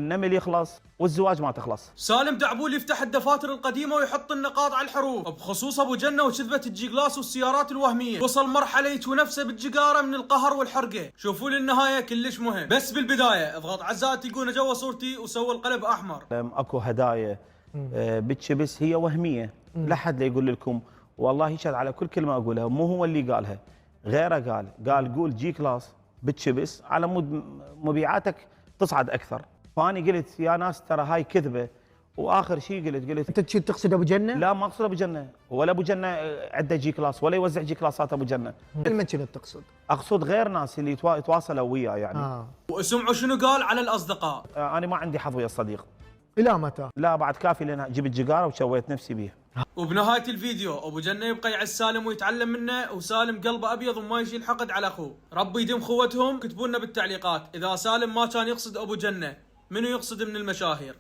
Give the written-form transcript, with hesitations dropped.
النمل يخلص والزواج ما تخلص. سالم دعبول يفتح الدفاتر القديمه ويحط النقاط على الحروف بخصوص ابو جنه وكذبه الجي كلاس والسيارات الوهميه. وصل مرحله يتوي نفسه بالجقاره من القهر والحرقه. شوفوا لي النهايه كلش مهم. بس بالبدايه اضغط على الزائد تلقونه جوا صورتي وسوي القلب احمر. اكو هدايا بالشبس هي وهميه، لا حد لا يقول لكم والله يشهد على كل كلمه اقولها، مو هو اللي قالها، غيره قال قول جي كلاس بالشبس على مود مبيعاتك تصعد اكثر. فاني قلت يا ناس ترى هاي كذبه. واخر شيء قلت انت تقصد ابو جنه؟ لا ما اقصد ابو جنه، ولا ابو جنه عنده جي كلاس ولا يوزع جي كلاسات ابو جنه. كلمه شنو تقصد؟ اقصد غير ناس اللي يتواصلوا وياه يعني. واسمعوا شنو قال على الاصدقاء. انا ما عندي حظ ويا الصديق. الى متى؟ لا بعد كافي لان جبت جقاره وسويت نفسي بيها. وبنهايه الفيديو ابو جنه يبقى يعز سالم ويتعلم منه، وسالم قلبه ابيض وما يشيل حقد على اخوه. ربي يديم خوتهم. كتبوا لنا بالتعليقات اذا سالم ما كان يقصد ابو جنه منو يقصد من المشاهير.